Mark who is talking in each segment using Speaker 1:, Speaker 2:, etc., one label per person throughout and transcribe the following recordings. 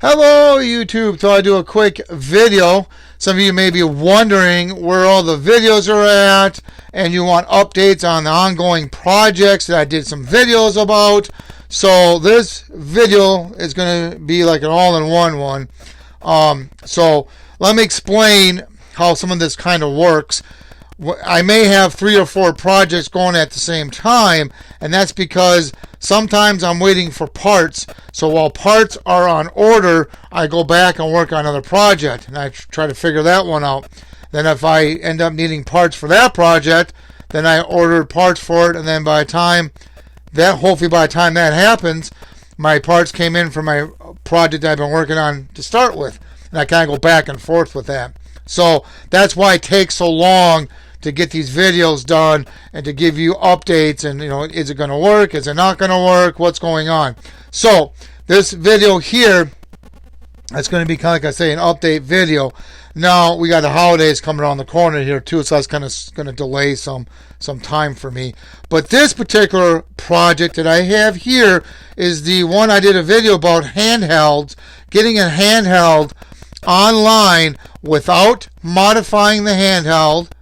Speaker 1: Hello YouTube, so I do a quick video. Some of you may be wondering where all the videos are at and you want updates on the ongoing projects that I did some videos about. So this video is going to be like an all-in-one one. So let me explain how some of this kind of works. I may have 3 or 4 projects going at the same time, and that's because sometimes I'm waiting for parts. So while parts are on order, I go back and work on another project, and I try to figure that one out. Then if I end up needing parts for that project, then I order parts for it, and then hopefully by the time that happens, my parts came in for my project I've been working on to start with, and I kind of go back and forth with that. So that's why it takes so long to get these videos done and to give you updates and, is it going to work? Is it not going to work? What's going on? So this video here, it's going to be kind of, like I say, an update video. Now we got the holidays coming around the corner here too, so that's kind of going to delay some time for me. But this particular project that I have here is the one I did a video about handhelds, getting a handheld online without modifying the handheld,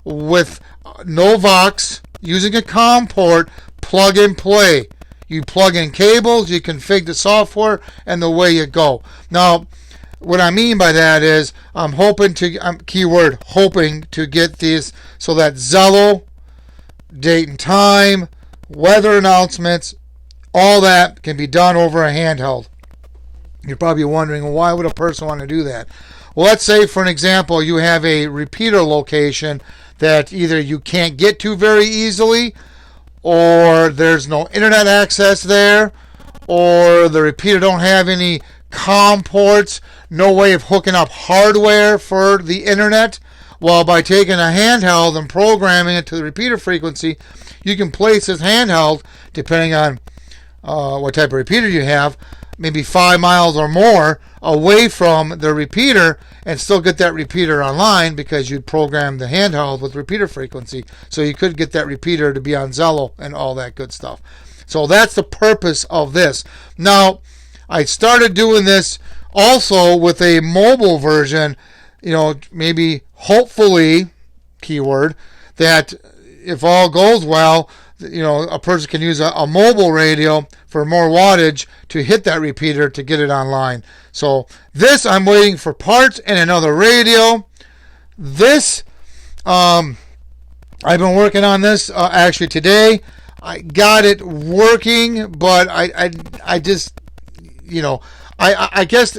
Speaker 1: with no Vox, using a COM port, plug and play. You plug in cables, you configure the software, and away you go. Now, what I mean by that is I'm hoping to get these so that Zello, date and time, weather announcements, all that can be done over a handheld. You're probably wondering, well, why would a person want to do that? Well, let's say, for an example, you have a repeater location that either you can't get to very easily, or there's no internet access there, or the repeater don't have any COM ports, no way of hooking up hardware for the internet. Well, by taking a handheld and programming it to the repeater frequency, you can place this handheld, depending on what type of repeater you have, maybe 5 miles or more away from the repeater, and still get that repeater online because you programmed the handheld with repeater frequency. So you could get that repeater to be on Zello and all that good stuff. So that's the purpose of this. Now, I started doing this also with a mobile version, maybe hopefully, keyword, that if all goes well, a person can use a mobile radio for more wattage to hit that repeater to get it online. So this, I'm waiting for parts and another radio. This, I've been working on this actually today. I got it working, but I just, I guess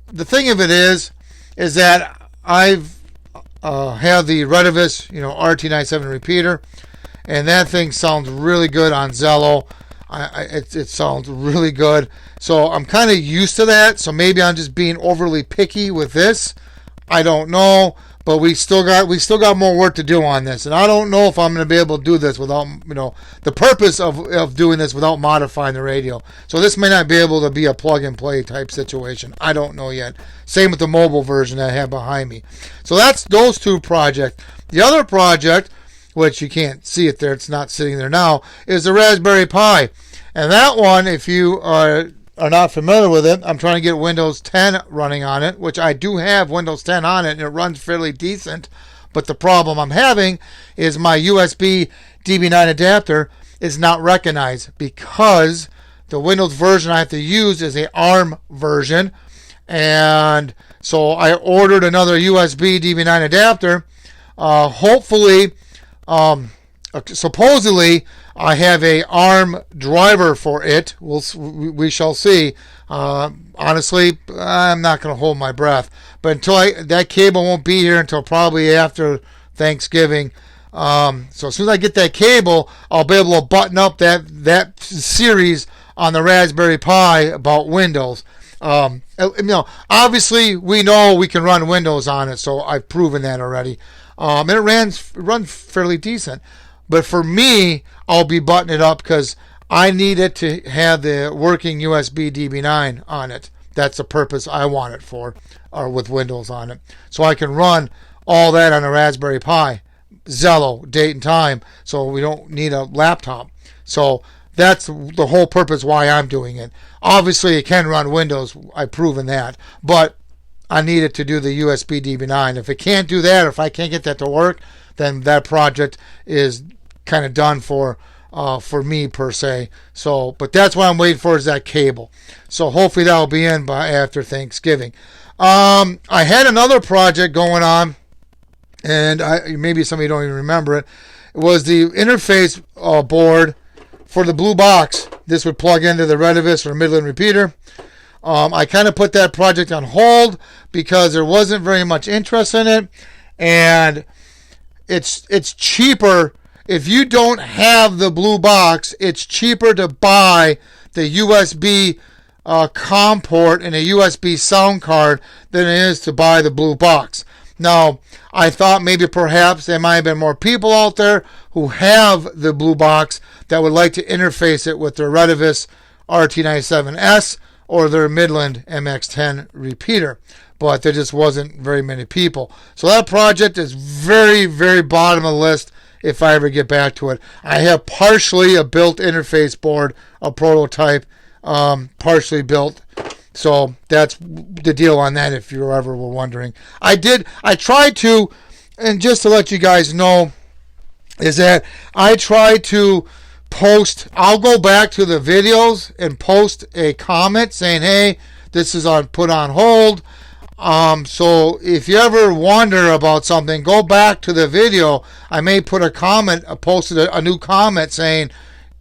Speaker 1: the thing of it is that I've have the Retevis, RT97 repeater. And that thing sounds really good on Zello. It sounds really good. So I'm kind of used to that. So maybe I'm just being overly picky with this. I don't know. But we still got more work to do on this. And I don't know if I'm going to be able to do this without, the purpose of doing this without modifying the radio. So this may not be able to be a plug and play type situation. I don't know yet. Same with the mobile version that I have behind me. So that's those 2 projects. The other project, which you can't see it there, it's not sitting there now, is the Raspberry Pi. And that one, if you are not familiar with it, I'm trying to get Windows 10 running on it, which I do have Windows 10 on it, and it runs fairly decent. But the problem I'm having is my USB DB9 adapter is not recognized because the Windows version I have to use is a ARM version. And so I ordered another USB DB9 adapter. Hopefully, supposedly I have a ARM driver for it. We shall see. Honestly, I'm not going to hold my breath. But until that cable won't be here until probably after Thanksgiving. So as soon as I get that cable, I'll be able to button up that series on the Raspberry Pi about Windows. Obviously we know we can run Windows on it, so I've proven that already. And it runs fairly decent. But for me, I'll be buttoning it up because I need it to have the working USB DB9 on it. That's the purpose I want it for, or with Windows on it. So I can run all that on a Raspberry Pi, Zello, date and time, so we don't need a laptop. So that's the whole purpose why I'm doing it. Obviously, it can run Windows. I've proven that. But I need it to do the USB DB9. If it can't do that, or if I can't get that to work, then that project is kind of done for me per se. So, but that's what I'm waiting for, is that cable. So hopefully that will be in by after Thanksgiving. I had another project going on, and maybe some of you don't even remember it. It was the interface board for the blue box. This would plug into the Retevis or midland repeater. I kind of put that project on hold because there wasn't very much interest in it, and it's cheaper if you don't have the blue box. It's cheaper to buy the USB COM port and a USB sound card than it is to buy the blue box. Now, I thought maybe perhaps there might have been more people out there who have the blue box that would like to interface it with their Retevis RT97S or their Midland MX10 repeater, but there just wasn't very many people. So that project is very, very bottom of the list if I ever get back to it. I have partially a built interface board, a prototype, partially built. So that's the deal on that, if you ever were wondering. I tried to, and just to let you guys know, is that I tried to post, I'll go back to the videos and post a comment saying, hey, this is put on hold. So if you ever wonder about something, go back to the video. I may put a comment, posted a new comment saying,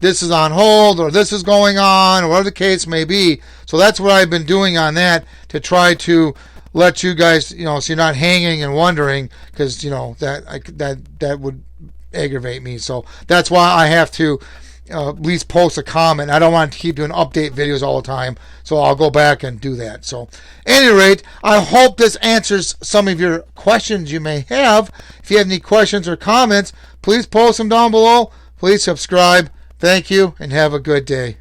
Speaker 1: this is on hold, or this is going on, or whatever the case may be. So that's what I've been doing on that, to try to let you guys, so you're not hanging and wondering, because, that would aggravate me. So that's why I have to at least post a comment. I don't want to keep doing update videos all the time, so I'll go back and do that. So at any rate, I hope this answers some of your questions you may have. If you have any questions or comments, please post them down below. Please subscribe. Thank you, and have a good day.